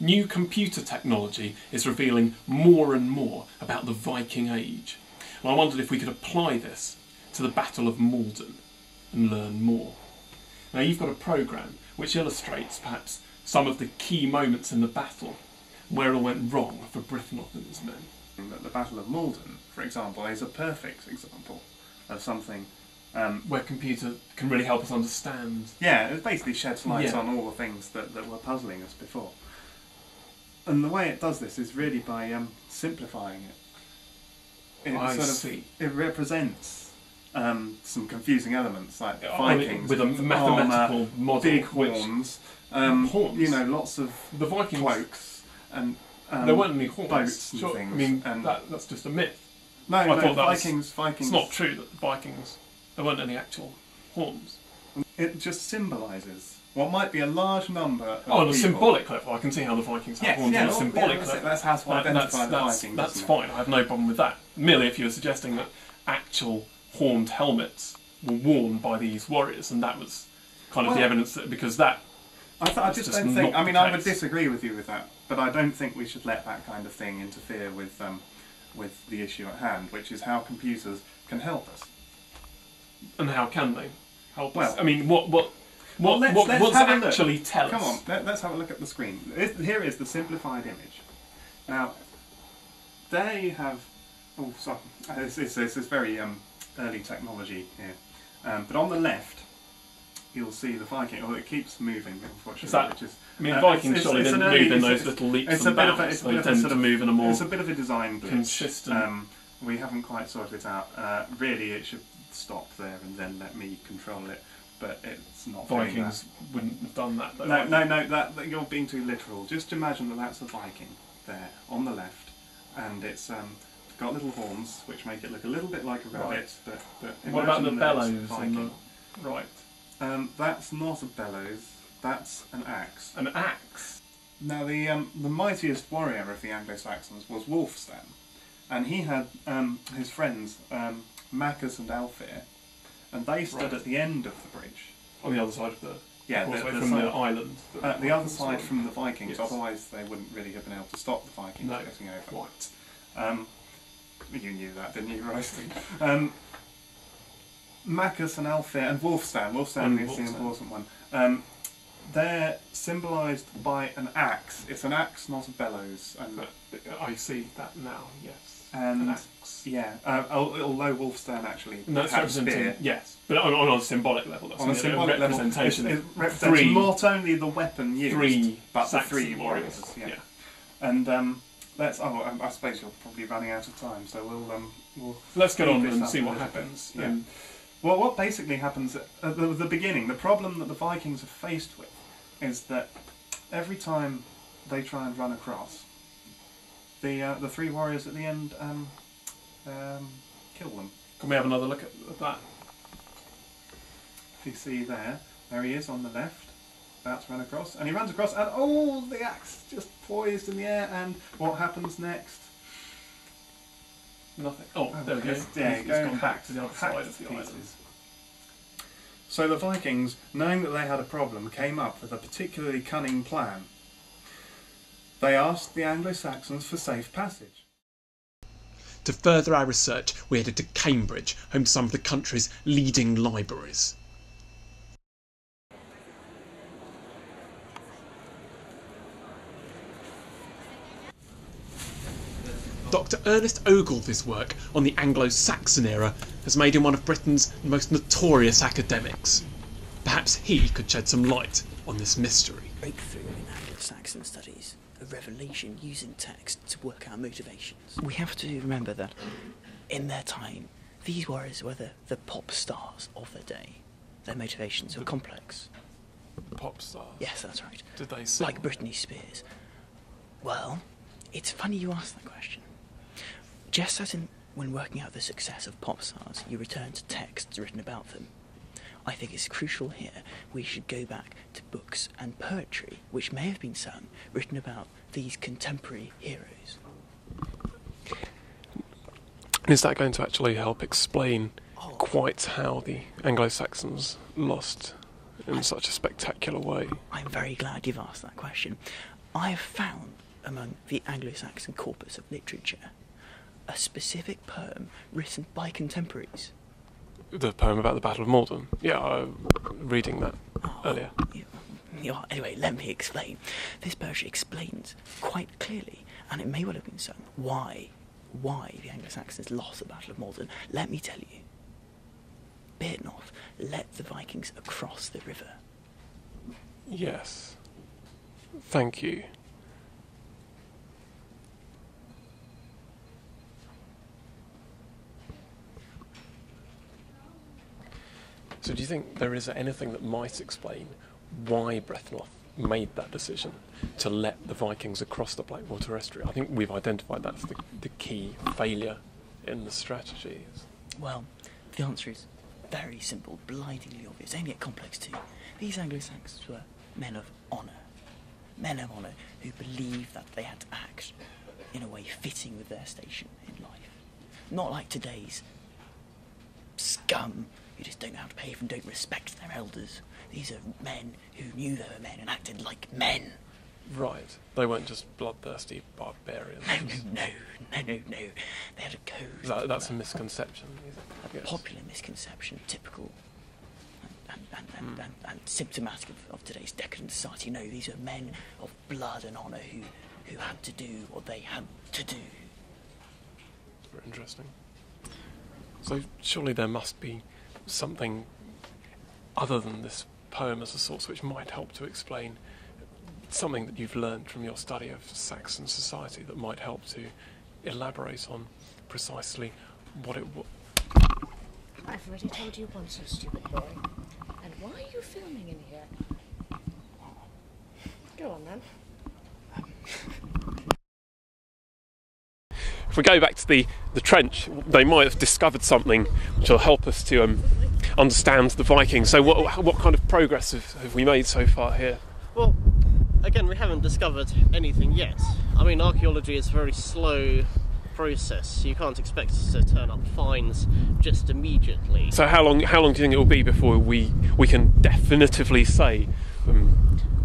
new computer technology is revealing more and more about the Viking Age. And I wondered if we could apply this to the Battle of Maldon and learn more. Now, you've got a programme which illustrates perhaps some of the key moments in the battle, where it all went wrong for Brythnoth and his men. The Battle of Maldon, for example, is a perfect example of something where computer can really help us understand. Yeah, it basically sheds light on all the things that were puzzling us before. And the way it does this is really by simplifying it. It represents some confusing elements like Vikings with a mathematical model, big horns, you know, lots of the Vikings cloaks and there weren't any horns. Boats and things. I mean, that's just a myth. No, I thought Vikings. It's not true that the Vikings. There weren't any actual horns. It just symbolises what might be a large number of on a people. symbolic level, I can see how the Vikings have horns on a symbolic level. That's how to identify the Vikings. That's fine, I have no problem with that. Merely if you were suggesting that actual horned helmets were worn by these warriors, and that was kind of the evidence that, because that... I just don't think... I mean, I would disagree with you with that, but I don't think we should let that kind of thing interfere with the issue at hand, which is how computers can help us. And how can they help us? Well, I mean, what does actually tell us? Come on, let's have a look at the screen. Here is the simplified image. Now, there you have... Oh, sorry. This is very early technology here. But on the left, you'll see the Viking. Oh, it keeps moving, unfortunately. I mean, Vikings surely didn't move in those little leaps and bounds. They tend to move in a more... It's a bit of a design glitch. Consistent. We haven't quite sorted it out. Really, it should stop there and then let me control it. But it's not. Vikings wouldn't have done that, though. No, that you're being too literal. Just imagine that that's a Viking there on the left, and it's got little horns which make it look a little bit like a rabbit. But what about the bellows on the right? That's not a bellows. That's an axe. An axe. Now the mightiest warrior of the Anglo-Saxons was Wulfstan, and he had his friends Maccus and Alfir, and they stood at the end of the bridge. On the other side of the... Yeah, from the island. The other side from the Vikings, otherwise they wouldn't really have been able to stop the Vikings getting over. Right. You knew that, didn't you, Royston? Maccus and Alfir and Wulfstan. Wulfstan is the important one. They're symbolised by an axe. It's an axe, not a bellows. And I see that now, yes. And an axe. Yeah, although Wulfstan actually had a spear. Yes, but on a symbolic level. That's on a symbolic representation. It represents not only the weapon used, but the three warriors. Yeah. And I suppose you're probably running out of time, so we'll let's get on and see what happens. Yeah. Well, what basically happens at the beginning, the problem that the Vikings are faced with is that every time they try and run across, the three warriors at the end kill them. Can we have another look at that? If you see there he is on the left, about to run across, and he runs across, and the axe just poised in the air, and what happens next? Nothing. Oh, there we go. He's gone back to the other side of the island. So the Vikings, knowing that they had a problem, came up with a particularly cunning plan. They asked the Anglo-Saxons for safe passage. To further our research, we headed to Cambridge, home to some of the country's leading libraries. Dr. Ernest Ogle's work on the Anglo-Saxon era has made him one of Britain's most notorious academics. Perhaps he could shed some light on this mystery. Breakthrough in Anglo-Saxon studies, a revelation using text to work out motivations. We have to remember that in their time, these warriors were the pop stars of their day. Their motivations were complex. Pop stars? Yes, that's right. Did they sing? Like Britney Spears. Well, it's funny you ask that question. Just as when working out the success of pop stars, you return to texts written about them, I think it's crucial here we should go back to books and poetry which may have been sung, written about these contemporary heroes. Is that going to actually help explain quite how the Anglo-Saxons lost in such a spectacular way? I'm very glad you've asked that question. I have found among the Anglo-Saxon corpus of literature a specific poem written by contemporaries. The poem about the Battle of Maldon. Yeah, reading that earlier. Anyway, let me explain. This poetry explains quite clearly, and it may well have been sung, why the Anglo-Saxons lost the Battle of Maldon. Let me tell you. Beardnoth led the Vikings across the river. Yes. Thank you. So do you think there is anything that might explain why Brythnoth made that decision to let the Vikings across the Blackwater Estuary? I think we've identified that's the key failure in the strategy. Well, the answer is very simple, blindingly obvious, only yet complex too. These Anglo-Saxons were men of honour who believed that they had to act in a way fitting with their station in life. Not like today's scum who just don't know how to behave and don't respect their elders. These are men who knew they were men and acted like men. Right. They weren't just bloodthirsty barbarians. No. They had a code. That's a misconception. A popular misconception, typical and symptomatic of today's decadent society. No, these are men of blood and honour who had to do what they had to do. Very interesting. So surely there must be something other than this poem as a source which might help to explain something that you've learned from your study of Saxon society that might help to elaborate on precisely what it was. I've already told you once, you stupid boy. And why are you filming in here? Go on then. If we go back to the trench, they might have discovered something which will help us to understand the Vikings. So what kind of progress have we made so far here? Well, again, we haven't discovered anything yet. I mean, archaeology is a very slow process. You can't expect us to turn up finds just immediately. So how long do you think it will be before we can definitively say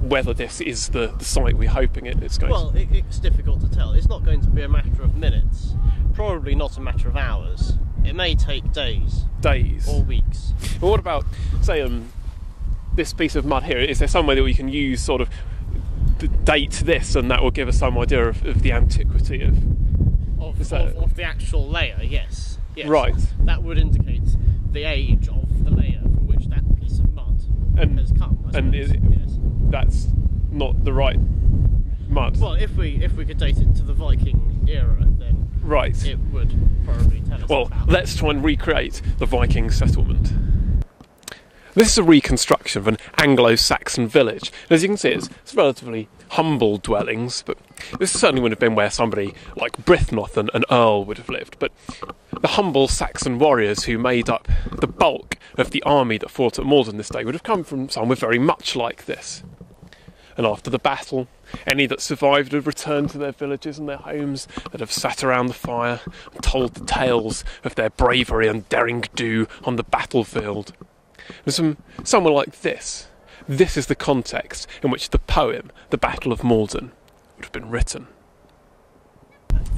whether this is the site we're hoping it's going to? Well, it's difficult to tell. It's not going to be a matter of minutes. Probably not a matter of hours. It may take days. Days? Or weeks. Well, what about, say, this piece of mud here? Is there some way that we can use sort of date this and that will give us some idea of the antiquity of the actual layer? Yes. Right. That would indicate the age of the layer from which that piece of mud has come. Yes. That's not the right mud. Well, if we could date it to the Viking era, then right, it would probably tell us. Well, let's try and recreate the Viking settlement. This is a reconstruction of an Anglo-Saxon village. And as you can see, it's relatively humble dwellings, but this certainly would have been where somebody like Brythnoth and an earl would have lived. But the humble Saxon warriors who made up the bulk of the army that fought at Maldon this day would have come from somewhere very much like this. And after the battle, any that survived had returned to their villages and their homes, that have sat around the fire and told the tales of their bravery and derring-do on the battlefield. And somewhere like this. This is the context in which the poem, The Battle of Maldon, would have been written.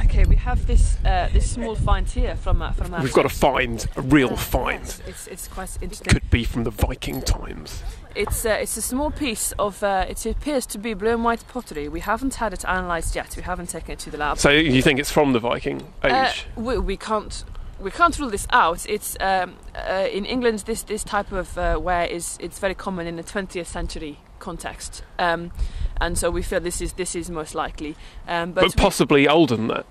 Okay, we have this small find here from our We've got a real find. Yes, it's quite interesting. Could be from the Viking times. It's a small piece of it appears to be blue and white pottery. We haven't had it analysed yet. We haven't taken it to the lab. So you think it's from the Viking age? We can't rule this out. It's in England. This type of ware it's very common in the 20th century context, and so we feel this is most likely. But possibly older than that.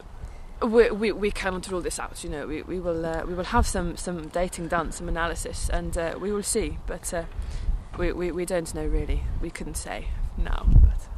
We cannot rule this out. You know, we will have some dating done, some analysis, and we will see. But we don't know really. We couldn't say now, but.